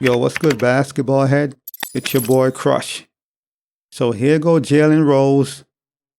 Yo, what's good, basketball head? It's your boy Crush. So here go Jalen Rose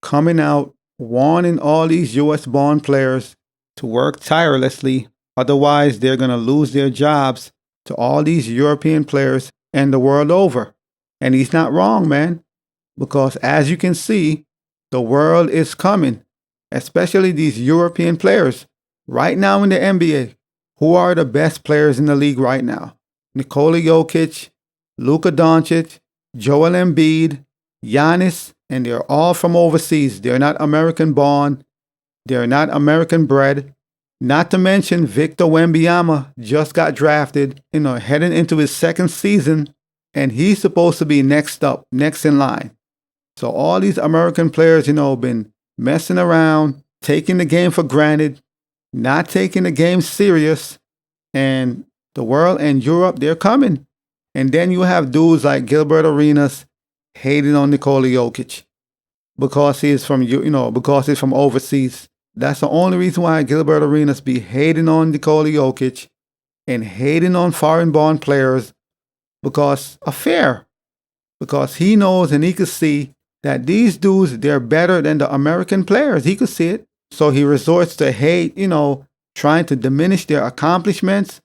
coming out, warning all these U.S. born players to work tirelessly. Otherwise, they're going to lose their jobs to all these European players and the world over. And he's not wrong, man, because as you can see, the world is coming, especially these European players. Right now in the NBA, who are the best players in the league right now? Nikola Jokic, Luka Doncic, Joel Embiid, Giannis, and they're all from overseas. They're not American born. They're not American bred. Not to mention Victor Wembanyama just got drafted, heading into his second season, and he's supposed to be next up, next in line. So all these American players, been messing around, taking the game for granted, not taking the game serious, and the world and Europe, they're coming. And then you have dudes like Gilbert Arenas hating on Nikola Jokic because he's from, because he's from overseas. That's the only reason why Gilbert Arenas be hating on Nikola Jokic and hating on foreign-born players because of fear. Because he knows and he could see that these dudes, they're better than the American players. He could see it. So he resorts to hate, trying to diminish their accomplishments.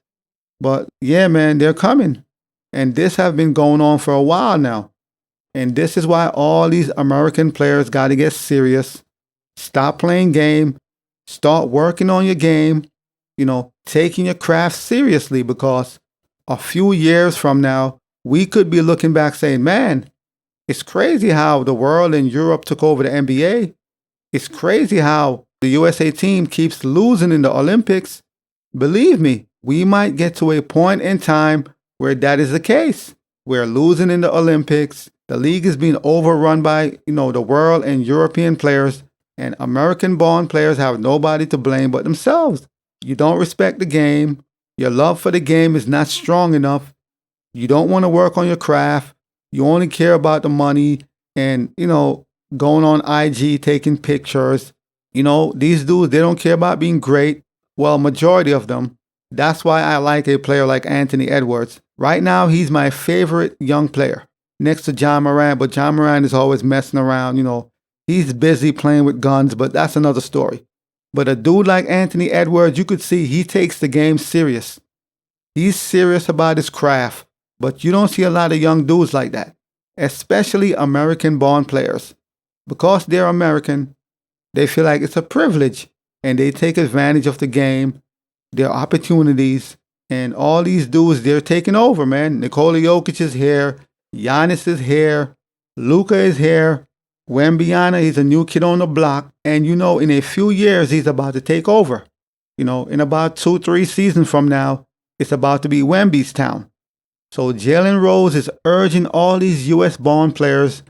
But yeah, man, they're coming. And this has been going on for a while now. And this is why all these American players got to get serious. Stop playing game. Start working on your game. Taking your craft seriously, because a few years from now, we could be looking back saying, man, it's crazy how the world and Europe took over the NBA. It's crazy how the USA team keeps losing in the Olympics. Believe me, we might get to a point in time where that is the case. We're losing in the Olympics. The league is being overrun by, the world and European players, and American-born players have nobody to blame but themselves. You don't respect the game. Your love for the game is not strong enough. You don't want to work on your craft. You only care about the money and, going on IG, taking pictures. These dudes, they don't care about being great. Well, majority of them. That's why I like a player like Anthony Edwards. Right now, he's my favorite young player next to John Moran, but John Moran is always messing around. He's busy playing with guns, but that's another story. But a dude like Anthony Edwards, you could see he takes the game serious. He's serious about his craft, but you don't see a lot of young dudes like that, especially American-born players. Because they're American, they feel like it's a privilege, and they take advantage of the game, their opportunities, and all these dudes, they're taking over, man. Nikola Jokic is here. Giannis is here. Luka is here. Wembanyama, he's a new kid on the block. And, in a few years, he's about to take over. In about 2-3 seasons from now, it's about to be Wemby's town. So Jalen Rose is urging all these U.S.-born players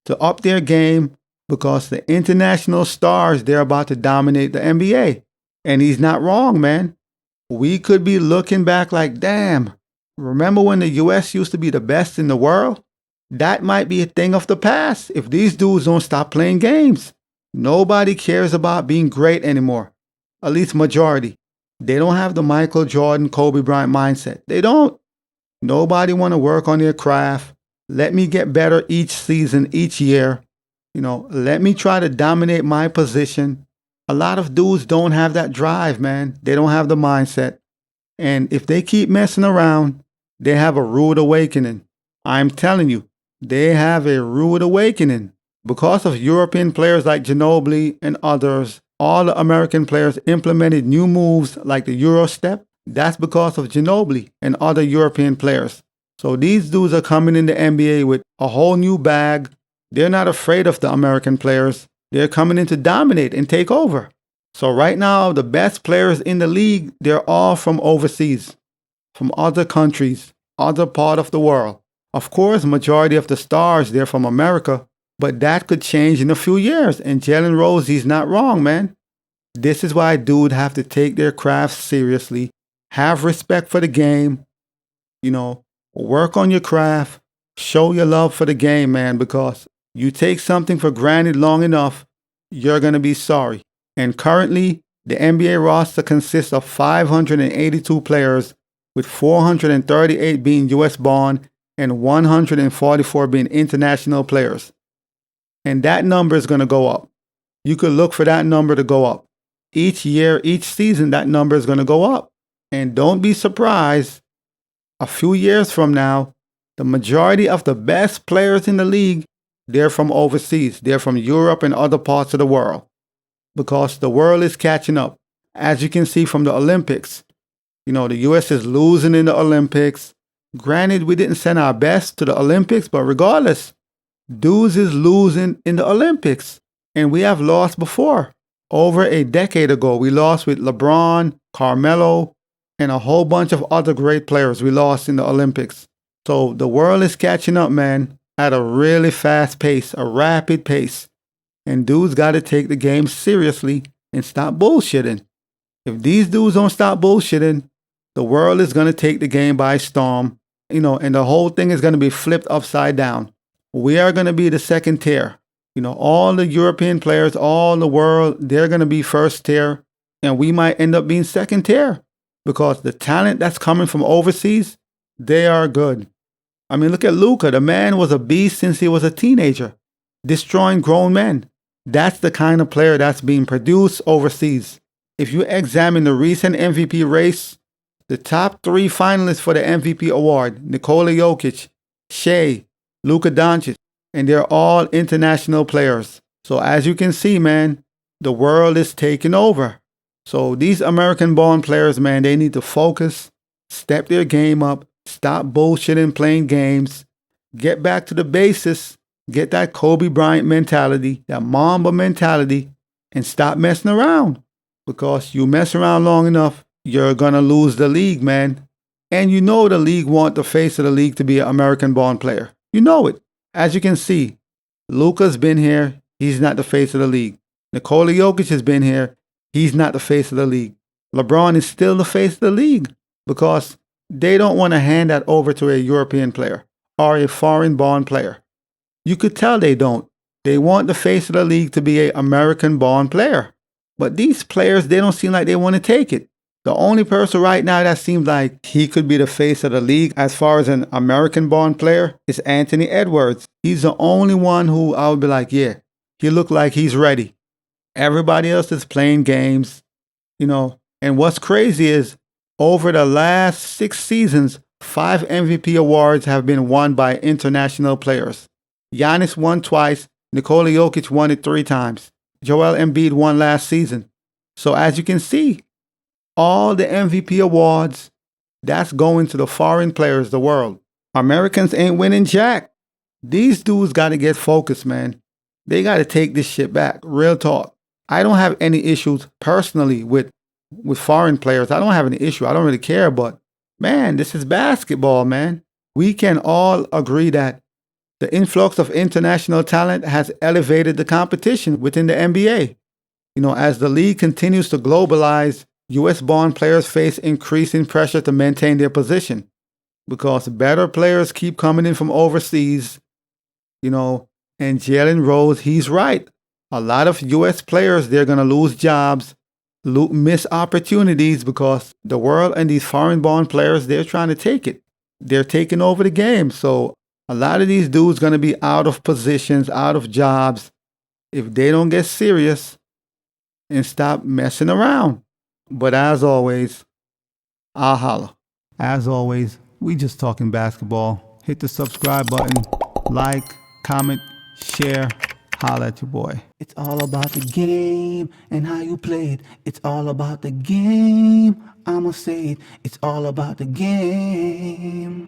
to up their game because the international stars, they're about to dominate the NBA. And he's not wrong, man. We could be looking back like, damn, remember when the U.S. used to be the best in the world? That might be a thing of the past if these dudes don't stop playing games. Nobody cares about being great anymore, at least majority. They don't have the Michael Jordan, Kobe Bryant mindset. They don't. Nobody want to work on their craft. Let me get better each season, each year. Let me try to dominate my position. A lot of dudes don't have that drive, man. They don't have the mindset. And if they keep messing around, they have a rude awakening. I'm telling you, they have a rude awakening. Because of European players like Ginobili and others, all the American players implemented new moves like the Euro step. That's because of Ginobili and other European players. So these dudes are coming in the NBA with a whole new bag. They're not afraid of the American players. They're coming in to dominate and take over. So right now, the best players in the league, they're all from overseas, from other countries, other part of the world. Of course, majority of the stars, they're from America, but that could change in a few years. And Jalen Rose, he's not wrong, man. This is why dudes have to take their craft seriously, have respect for the game, work on your craft, show your love for the game, man, because you take something for granted long enough, you're going to be sorry. And currently, the NBA roster consists of 582 players with 438 being US born and 144 being international players. And that number is going to go up. You could look for that number to go up. Each year, each season, that number is going to go up. And don't be surprised, a few years from now, the majority of the best players in the league, they're from overseas. They're from Europe and other parts of the world. Because the world is catching up. As you can see from the Olympics, the US is losing in the Olympics. Granted, we didn't send our best to the Olympics, but regardless, dudes is losing in the Olympics. And we have lost before. Over a decade ago, we lost with LeBron, Carmelo, and a whole bunch of other great players we lost in the Olympics. So the world is catching up, man, at a really fast pace, a rapid pace. And dudes got to take the game seriously and stop bullshitting. If these dudes don't stop bullshitting, the world is going to take the game by storm, and the whole thing is going to be flipped upside down. We are going to be the second tier. All the European players, all the world, they're going to be first tier, and we might end up being second tier because the talent that's coming from overseas, they are good. I mean, look at Luka. The man was a beast since he was a teenager, destroying grown men. That's the kind of player that's being produced overseas. If you examine the recent MVP race, the top 3 finalists for the MVP award, Nikola Jokic, Shea, Luka Doncic, and they're all international players. So as you can see, man, the world is taking over. So these American-born players, man, they need to focus, step their game up, stop bullshitting playing games, get back to the basics, get that Kobe Bryant mentality, that Mamba mentality, and stop messing around. Because you mess around long enough, you're going to lose the league, man. And the league want the face of the league to be an American-born player. You know it. As you can see, Luka's been here. He's not the face of the league. Nikola Jokic has been here. He's not the face of the league. LeBron is still the face of the league because they don't want to hand that over to a European player or a foreign-born player. You could tell they don't. They want the face of the league to be an American-born player. But these players, they don't seem like they want to take it. The only person right now that seems like he could be the face of the league as far as an American-born player is Anthony Edwards. He's the only one who I would be like, yeah, he looked like he's ready. Everybody else is playing games, And what's crazy is over the last 6 seasons, 5 MVP awards have been won by international players. Giannis won twice. Nikola Jokic won it 3 times. Joel Embiid won last season. So as you can see, all the MVP awards, that's going to the foreign players of the world. Americans ain't winning jack. These dudes got to get focused, man. They got to take this shit back. Real talk. I don't have any issues personally with foreign players. I don't have any issue. I don't really care. But, man, this is basketball, man. We can all agree that the influx of international talent has elevated the competition within the NBA. As the league continues to globalize, US-born players face increasing pressure to maintain their position because better players keep coming in from overseas, and Jalen Rose, he's right. A lot of US players, they're going to lose jobs, miss opportunities because the world and these foreign-born players, they're trying to take it. They're taking over the game. So a lot of these dudes going to be out of positions, out of jobs if they don't get serious and stop messing around. But as always, I'll holla. As always, we just talking basketball. Hit the subscribe button, like, comment, share, holla at your boy. It's all about the game and how you play it. It's all about the game. I'ma say it. It's all about the game.